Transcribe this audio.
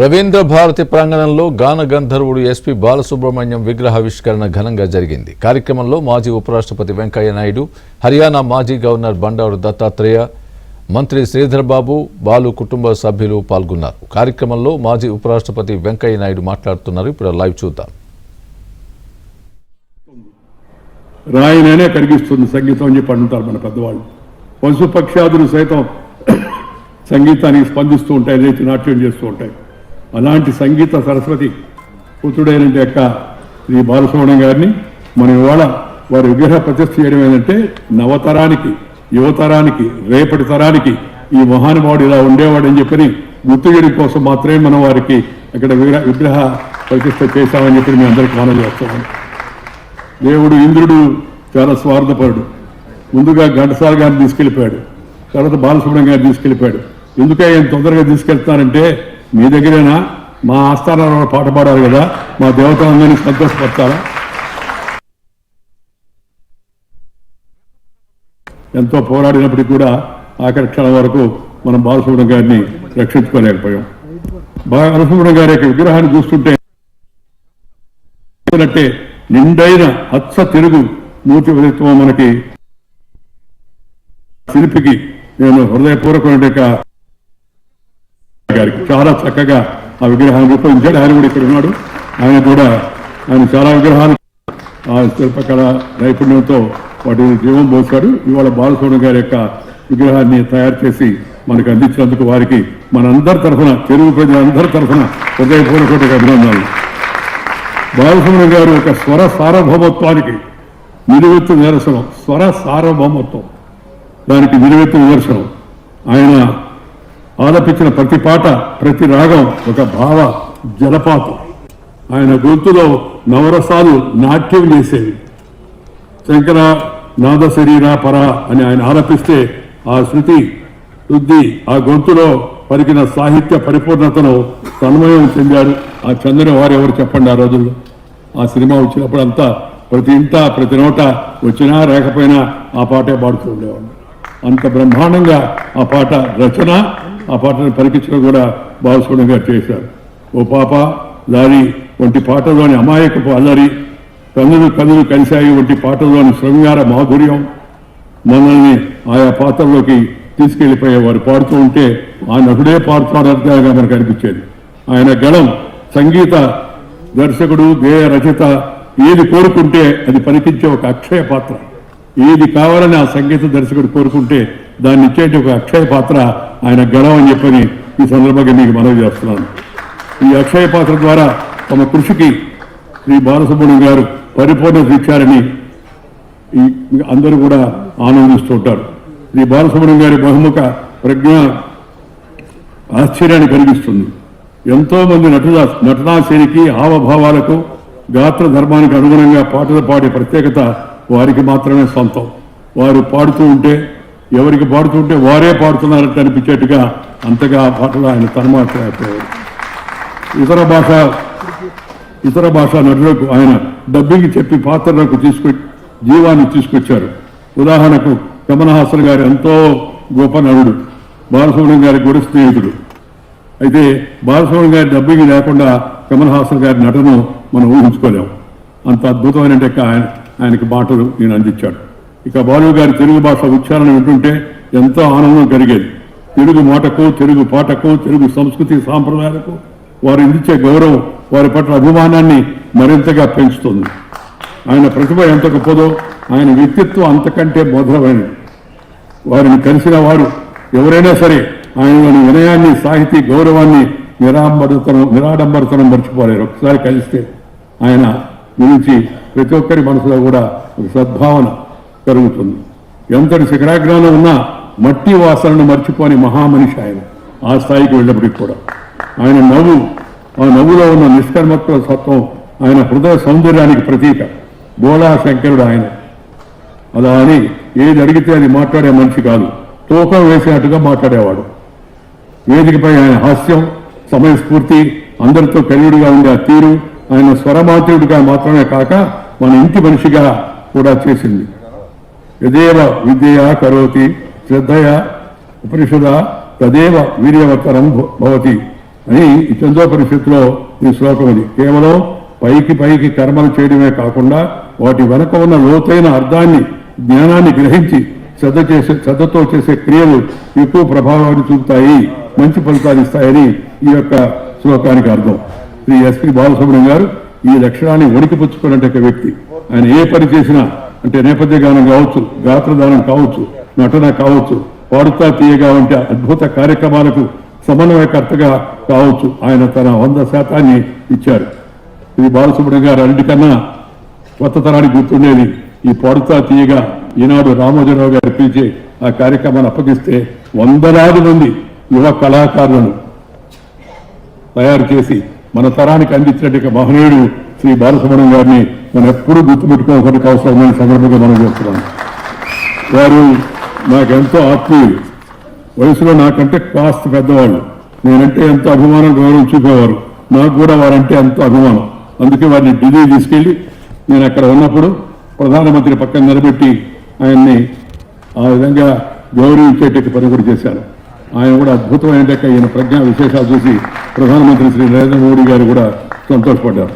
రవీంద్ర భారతి ప్రాంగణంలో గాన గంధర్వుడు ఎస్పీ బాలసుబ్రహ్మణ్యం విగ్రహావిష్కరణ ఘనంగా జరిగింది. కార్యక్రమంలో మాజీ ఉపరాష్ట్రపతి వెంకయ్య నాయుడు, హర్యానా మాజీ గవర్నర్ బండారు దత్తాత్రేయ, మంత్రి శ్రీధర్ బాబు, బాలు కుటుంబ సభ్యులు పాల్గొన్నారు. కార్యక్రమంలో మాజీ ఉపరాష్ట్రపతి వెంకయ్య నాయుడు మాట్లాడుతున్నారు. ఇప్పుడు లైవ్ చూద్దాం. రాయిననే కరిగిస్తుంది సంగీతం అని చెప్పి అంటారు మన పెద్దవాళ్ళు. పశుపక్షాదులు సైతం సంగీతానికి స్పందిస్తూ ఉంటాయి, లేచి నాట్యం చేస్తూ ఉంటాయి. అలాంటి సంగీత సరస్వతి పుత్రుడైన యొక్క శ్రీ బాలసుబ్రహ్మణ్యం గారిని మనం ఇవాళ వారి విగ్రహ ప్రతిష్ఠ చేయడం ఏంటంటే నవతరానికి, యువతరానికి, రేపటి తరానికి ఈ మహానుభావుడు ఇలా ఉండేవాడని చెప్పని గుర్తుగిరి కోసం మాత్రమే మనం వారికి అక్కడ విగ్రహ ప్రతిష్ఠ చేశామని చెప్పి మేము అందరికీ మనవి చేస్తున్నాం. దేవుడు ఇంద్రుడు చాలా స్వార్థపరుడు. ముందుగా ఘంటసాల గారిని తీసుకెళ్ళిపోయాడు, తర్వాత బాలసుబ్రహ్మణ్యం గారిని తీసుకెళ్ళిపోయాడు. ఎందుకే ఆయన తొందరగా తీసుకెళ్తానంటే మీ దగ్గరేనా, మా ఆస్థానంలో పాట పాడారు కదా, మా దేవతలందరినీ సంతోషపరచాలా. ఎంతో పోరాడినప్పటికీ కూడా ఆఖరి క్షణం వరకు మనం బాలసుబ్రహ్మణ్యం గారిని రక్షించుకోలేకపోయాం. బాలసుబ్రహ్మణ్యం గారి యొక్క విగ్రహాన్ని చూస్తుంటే నిండైన అచ్చ తిరుగు మూర్తి వ్యక్తిత్వం మనకి శిల్పికి నేను హృదయపూర్వకమైన గారికి చాలా చక్కగా ఆ విగ్రహాన్ని రూపొందించాడు. ఆయన కూడా ఇక్కడ ఉన్నాడు. ఆయన చాలా విగ్రహాలు ఆ శిల్పకళ నైపుణ్యంతో వాటిని జీవం పోశాడు. ఇవాళ బాలసుబ్రహ్మణ్యం గారి యొక్క విగ్రహాన్ని తయారు చేసి మనకు అందించినందుకు వారికి మనందరి తరఫున, తెలుగు ప్రజలందరి తరఫున హృదయపూర్వక అభినందనలు. బాలసుబ్రహ్మణ్యం గారు ఒక స్వర సార్వభౌమత్వానికి నిలువెత్తు నిదర్శనం. స్వర సార్వభౌమత్వం దానికి నిలువెత్తు నిదర్శనం. ఆయన ఆలపించిన ప్రతి పాట, ప్రతి రాగం ఒక భావ జలపాతం. ఆయన గొంతులో నవరసాలు నాట్యం చేసేవి. శంకర నాద శరీర పర అని ఆయన ఆలపిస్తే ఆ శృతి శుద్ధి, ఆ గొంతులో పలికిన సాహిత్య పరిపూర్ణతను తన్మయం చెందాడు. ఆ చంద్రుని వారు ఎవరు చెప్పండి. ఆ రోజుల్లో ఆ సినిమా వచ్చినప్పుడు అంతా ప్రతి ఇంట ప్రతి నోట వచ్చినా రాకపోయినా ఆ పాటే పాడుతూ ఉండేవాడు. అంత బ్రహ్మాండంగా ఆ పాట రచన, ఆ పాటను పలికించడం కూడా బాలసుబ్రహ్మణ్యం గారు చేశారు. ఓ పాప లారీ వంటి పాటలోని అమాయకపు అల్లరి, కన్నులు కన్నులు కలిశాయి వంటి పాటలోని శృంగార మాధుర్యం మనల్ని ఆయా పాత్రలోకి తీసుకెళ్లిపోయే వారు పాడుతూ ఉంటే ఆ నటుడే పాడుతున్నట్టుగా మనకు అనిపించేది. ఆయన గళం సంగీత దర్శకుడు, గేయ రచయిత ఏది కోరుకుంటే అది పలికించే ఒక అక్షయ పాత్ర. ఏది కావాలని ఆ సంగీత దర్శకుడు కోరుకుంటే దాన్ని ఇచ్చేటి ఒక అక్షయ పాత్ర ఆయన గళం అని చెప్పని ఈ సందర్భంగా మీకు మనవి చేస్తున్నాను. ఈ అక్షయ పాత్ర ద్వారా తమ కృషికి శ్రీ బాలసుబ్రహ్మణ్యం గారు పరిపూర్ణత ఇచ్చారని అందరూ కూడా ఆనందిస్తుంటారు. శ్రీ బాలసుబ్రహ్మణ్యం గారి బహుముఖ ప్రజ్ఞ ఆశ్చర్యాన్ని కలిగిస్తుంది. ఎంతో మంది నటనాశైలికి, హావభావాలకు, గాత్ర ధర్మానికి అనుగుణంగా పాటలు పాడే ప్రత్యేకత వారికి మాత్రమే సొంతం. వారు పాడుతూ ఉంటే, ఎవరికి పాడుతూ ఉంటే వారే పాడుతున్నారంటే అనిపించేట్టుగా అంతగా ఆ పాటలు ఆయన తన్మాత్రపోయారు. ఇతర భాష నటులకు ఆయన డబ్బింగ్ చెప్పి పాత్రలకు జీవాన్ని తీసుకొచ్చారు. ఉదాహరణకు కమల్ హాసన్ గారు ఎంతో గొప్ప నటుడు, బాలసుబ్రహ్మణ్యం గారి కూడా స్నేహితుడు. అయితే బాలసుబ్రహ్మణ్యం గారి డబ్బింగ్ లేకుండా కమల్ హాసన్ గారి నటను మనం ఊహించుకోలేము. అంత అద్భుతమైన ఆయనకి మాటలు నేను అందించాడు. ఇక బాలు గారి తెలుగు భాష ఉచ్చారణ వింటుంటే ఎంతో ఆనందం కలిగేది. తెలుగు మాటకు, తెలుగు పాటకు, తెలుగు సంస్కృతి సాంప్రదాయాలకు వారు అందించే గౌరవం వారి పట్ల అభిమానాన్ని మరింతగా పెంచుతుంది. ఆయన ప్రతిభ ఎంత గొప్పదో ఆయన వ్యక్తిత్వం అంతకంటే మధురమైనది. వారిని కలిసిన వారు ఎవరైనా సరే ఆయనలోని వినయాన్ని, సాహితీ గౌరవాన్ని, నిరాడంబరతనం మర్చిపోలేరు. ఒకసారి కలిస్తే ఆయన గురించి ప్రతి ఒక్కరి మనసులో కూడా ఒక సద్భావన కలుగుతుంది. ఎంతటి శిఖరాగ్రంలో ఉన్న మట్టి వాసనను మర్చిపోని మహామనిషి ఆయన. ఆ స్థాయికి వెళ్ళినప్పటికీ కూడా ఆయన ఆ నవ్వులో ఉన్న నిష్కర్మత్వ సత్వం ఆయన హృదయ సౌందర్యానికి ప్రతీక. బోళా శంకరుడు ఆయన. అలా అని ఏది అడిగితే అది మాట్లాడే మనిషి కాదు, తూకం వేసినట్టుగా మాట్లాడేవాడు. వేదికపై ఆయన హాస్యం, సమయస్ఫూర్తి, అందరితో కలియుడిగా ఉండే ఆ తీరు ఆయన స్వరమాత్రుడిగా మాత్రమే కాక మన ఇంటి మనిషిగా కూడా చేసింది. యదేవ విద్యయా కరోతి శ్రద్ధయ ఉపనిషద తదేవ వీర్యవత్తరం భవతి అని ఈ చందోపనిషత్తులో ఈ శ్లోకం ఇది. కేవలం పైకి కర్మలు చేయడమే కాకుండా వాటి వెనక ఉన్న లోతైన అర్థాన్ని జ్ఞానాన్ని గ్రహించి శ్రద్ధతో చేసే క్రియలు ఎక్కువ ప్రభావాన్ని చూపుతాయి, మంచి ఫలితాలు ఇస్తాయని ఈ యొక్క శ్లోకానికి అర్థం. శ్రీ ఎస్పి బాలసుబ్రహ్మణ్యం గారు ఈ లక్షణాన్ని ఒడికిపుచ్చుకున్నట్టు వ్యక్తి. ఆయన ఏ పని చేసినా, అంటే నేపథ్య గానం కావచ్చు, గాత్రదానం కావచ్చు, నటన కావచ్చు, పాడుతా తీయగా వంటి అద్భుత కార్యక్రమాలకు సమన్వయకర్తగా కావచ్చు, ఆయన తన 100% ఇచ్చారు. ఇది బాలసుబ్రహ్మణ్యం గారు అన్నిటికన్నా కొత్త తరానికి గుర్తుండేది ఈ పాడుతా తీయగా ఈనాడు రామోజీరావు గారు పిలిచే ఆ కార్యక్రమాన్ని అప్పగిస్తే వందలాది మంది యువ కళాకారులను తయారు చేసి మన తరానికి అందించినట్టు మహనీయుడు శ్రీ బాలసుబ్రహ్మణ్యం గారిని మనం ఎప్పుడూ గుర్తుపెట్టుకోవాల్సిన అవసరమైన సందర్భంగా మనం చేస్తున్నాం. వారు నాకెంతో ఆత్మీయులు, వయసులో నాకంటే కాస్త పెద్దవాళ్ళు. నేనంటే ఎంతో అభిమానం, గౌరవం చూపేవారు. నాకు కూడా వారంటే ఎంతో అభిమానం. అందుకే వారిని ఢిల్లీ తీసుకెళ్లి నేను అక్కడ ఉన్నప్పుడు ప్రధానమంత్రి పక్కన నిలబెట్టి ఆయన్ని ఆ విధంగా గౌరవించేట పని కూడా చేశాను. ఆయన కూడా అద్భుతమైన ఈయన ప్రజ్ఞా విశేషాలు చూసి ప్రధానమంత్రి శ్రీ నరేంద్ర మోడీ గారు కూడా సంతోషపడ్డారు.